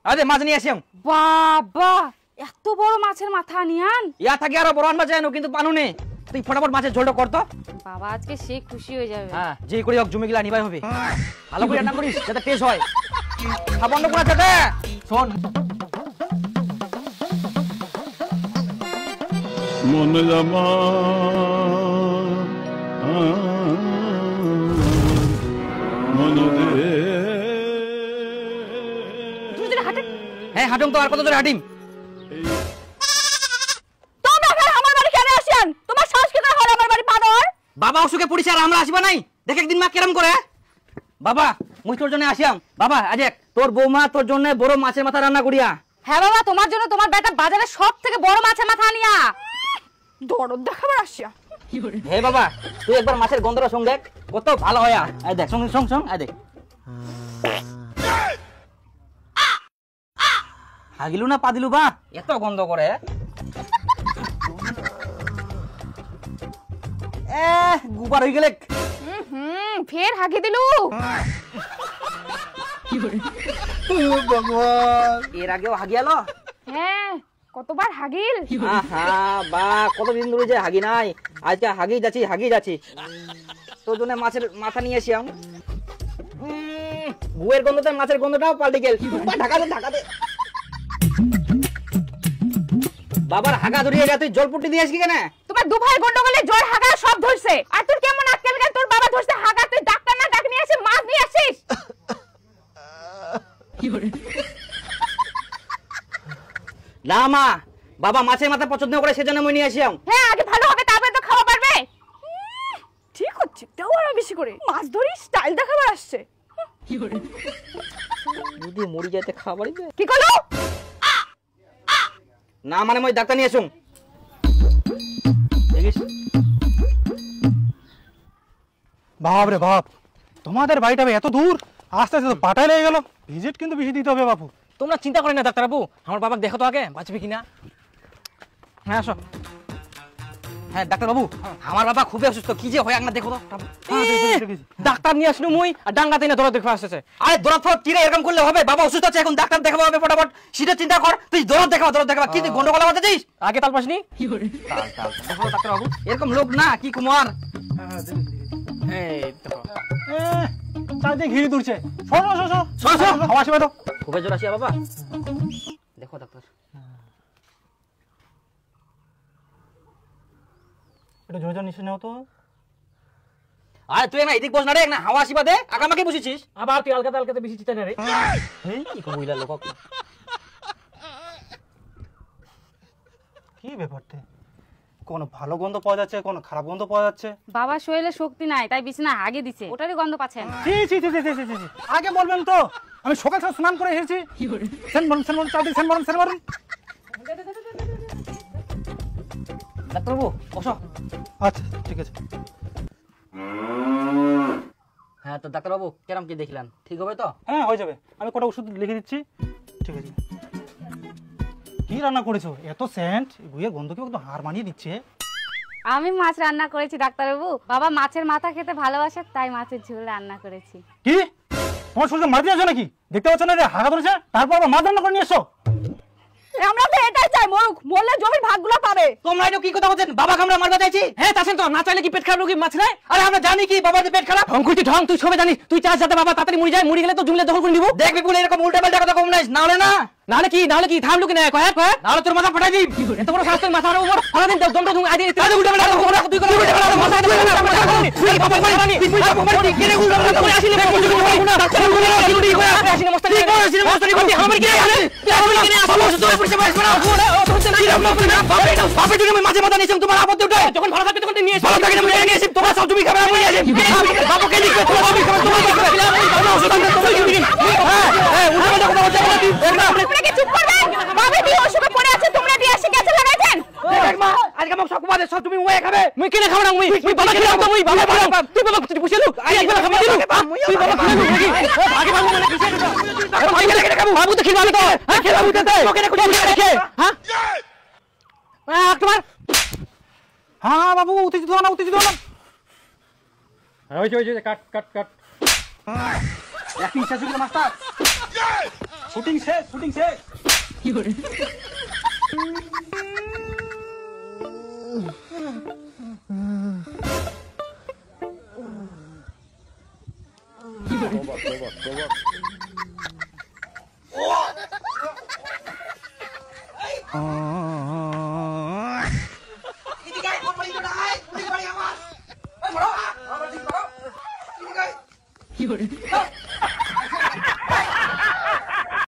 আরে মাছ নিয়ে আসিম। বাবা এত বড় মাছের মাথা নিয়ান। ইয়া থাকে আরো বড় আনবা যায় না, কিন্তু পানু নে। তুই ফটাফট মাছের ঝোলটা কর তো। বাবা আজকে সে খুশি হয়ে যাবে। হ্যাঁ, যে করে হোক জমি গিলা নিবাই হবে। ভালো করে রান্না করিস যাতে টেস্ট হয়। খাবন্ধ করা যাতে শোন। মন জামা মন দে। হ্যাঁ হাঁটুম তো, আর কত ধরে হাঁটিম? তোমরা ফের আমার বাড়ি কেন আসেন? তোমার সাহস কি করে হলো আমার বাড়ি পানোর? বাবা অসুখে পড়িছে আর আমরা আসবা নাই? দেখ একদিন মা কেরম করে। বাবা মুই তোর জন্য আসিয়াম। বাবা আজ তোর বৌমা তোর জন্য বড় মাছের মাথা রান্না করিয়া। হ্যাঁ বাবা, তোমার জন্য তোমার বেটা বাজারে সব থেকে বড় মাছের মাথা আনিয়া দরদ দেখাবার আসিয়া। হে বাবা তুই একবার মাছের গন্ধটা শুন দেখ, কত ভালো হয়া। আই দেখ শুন শুন শুন, আই দেখ। হাগিলু না পা দিলু বা এত গন্ধ করে। গুবার হয়ে গেলে ফের হাগি দিলু। এর আগেও হাগিয়ালো। হ্যাঁ কতবার হাগিল। বা কতদিন ধরে যে হাগি নাই, আজকে হাগি যাচ্ছি। তোর জন্য মাছের মাথা নিয়ে আসিয়াম। গুয়ের গন্ধতে মাছের গন্ধটাও পাল্টে গেল। ঢাকা দে। বাবার হাগা ধরিয়ে গেছে, তুই জলপুটি দিয়ে আসবি কেন? তোমার দু ভাই গন্ডগোলে জ্বর হাগা সব ধরছে, আর তোর কেমন আক্কেল গেল? তোর বাবা ধরছে হাগা, তুই ডাক্তার না ডাক নিয়ে আসে মাছ নিয়ে আসিস। না মা, বাবা মাছের মাথা পছন্দ করে সেজন্য মই নিয়ে আসিয়াম। হ্যাঁ আগে ভালো হবে তারপরে তো খাওয়া পারবে। ঠিক হচ্ছে, তাও আরো বেশি করে মাছ ধরি স্টাইল দেখাবার আসছে। যদি মরি যাইতে খাবার কি করলো? না মানে মই ডাক্তার নিয়ে আসুম। বাপ রে বাপ, তোমাদের বাড়িটা এত দূর, আস্তে আস্তে পাটাই লেগে গেল। ভিজিট কিন্তু বেশি দিতে হবে বাপু। তোমরা চিন্তা করেন না ডাক্তার বাবু, আমার বাবাকে দেখো তো আগে বাঁচবে কিনা। হ্যাঁ আসো। হ্যাঁ ডাক্তার বাবু, আমার বাবা খুবই অসুস্থ, কি যে হয় আপনার দেখো তো। ডাক্তার নিয়ে আসলো মুই আর ডাঙ্গাতে না দরদ দেখে আসছে। আরে দরদ ফরদ কিরে এরকম করলে হবে? বাবা অসুস্থ আছে, এখন ডাক্তার দেখাবো হবে ফটাফট। সেটা চিন্তা কর, তুই দরদ দেখাবা কি তুই গন্ডগোল বাঁধতে দিস? আগে তাল পাসনি দেখো ডাক্তার বাবু, এরকম লোক না কি কুমার। চারদিকে ঘিরে তুলছে। খুবই জোর আসিয়া বাবা, দেখো ডাক্তার। এটা জোরে জোরে নিশ্চয় নেও তো। আরে তুই না এদিক বস না রে, না হাওয়া আসিবা দে। আগামাকে বসেছিস আবার তুই আলকাতে বেশি চিন্তা না রে। কি কইলা লোক কি ব্যাপারটা? কোন ভালো গন্ধ পাওয়া যাচ্ছে, কোন খারাপ গন্ধ পাওয়া যাচ্ছে। বাবা শরীরে শক্তি নাই তাই বিছানা হাগে দিছে, ওটারই গন্ধ পাচ্ছেন। আগে বলবেন তো, আমি সকাল সকাল স্নান করে এসেছি। সেন মারুন। ডাক্তারবাবু বসো। আচ্ছা ঠিক আছে। হ্যাঁ তো ডাক্তারবাবু কেরম কি দেখলেন, ঠিক হবে তো? হ্যাঁ হয়ে যাবে, আমি কটা ওষুধ লিখে দিচ্ছি। ঠিক আছে। কি রান্না করেছো? এত সেন্ট, গুয়ে গন্ধকে একদম হার মানিয়ে দিচ্ছে। আমি মাছ রান্না করেছি ডাক্তারবাবু। বাবা মাছের মাথা খেতে ভালোবাসে তাই মাছের ঝোল রান্না করেছি। কি তোমার শরীরে মার দিয়ে আছো নাকি? দেখতে পাচ্ছ না রে হাগা ধরেছে, তারপর আবার মাছ রান্না করে নিয়ে এসো। আমরা তো এটাই চাই, মরুক, মরলে জমির ভাগগুলো পাবে। তোমরা এটা কি কথা বলছেন? বাবা আমরা মারবা চাইছি? হ্যাঁ তাছেন তো, না চাইলে কি পেট খারাপ রোগী মাছ নাই? আরে আমরা জানি কি বাবার পেট খারাপ। ঢং তুই সবে জানিস। তুই চাস যাতে বাবা তাড়াতাড়ি মরে যায়, মরে গেলে তো জমিলে দখল করে নিব। দেখবি বলে এরকম উল্টা পাল্টা কথা কম নাইস, নাহলে কি থামলু কি না কয় নাহলে তোর মাথা ফাটাই দিই। এত বড় শাস্তি মাথার উপর ফাটা দিন, দমটা তুমি আদি তুই উল্টা পাল্টা কথা তুই করে উল্টা পাল্টা মাথা তুই বাবা মারি তুই বাবা কেনে উল্টা পাল্টা করে আসিলে না ডাক্তার বলে ডিউটি করে আসিলে মস্তানি করতে আমার কি জানে আমি কেনে আসলো তোর পরিচয় পাইছ না বাপে তুমি মাঝে মাথা নিয়েছ, তোমার আপত্তি উঠে যখন ভালো থাকবে তখন নিয়ে এসে ভালো থাকে না নিয়ে এসে তোমার সব তুমি খাবে আমি নিয়ে আসি বাবাকে দিকে তোমার সব খাবে তোমার খাবে আমি ওষুধ আনতে তুমি দিবি। হ্যাঁ উল্টা কথা বলতে আপনারা কি চুপ করবেন? বাবা দিয়ে অসুখে পড়ে আছে, তোমরা দিয়ে এসে গেছে লাগাইছেন। দেখ মা আজকে আমাকে সব বাদে সব তুমি ওয়ে খাবে মুই কেনে খাব না মুই বাবা খেলাম তো মুই বাবা খেলাম তুই বাবা তুই বুঝিলু আই একবার খাব দিলু তুই বাবা খেলাম নাকি ভাগে বাবু মানে কিসে ভাই কেনে খাবো বাবু তো খিলাম তো হ্যাঁ খেলাম দিতে তোকে না কোটি রেখে হ্যাঁ তোমার হ্যাঁ বাবু উত্তেজিত হও না ওই কাট অ্যাক্টিং শেষ হলো মাস্টার শুটিং শেষ কি করে কি করে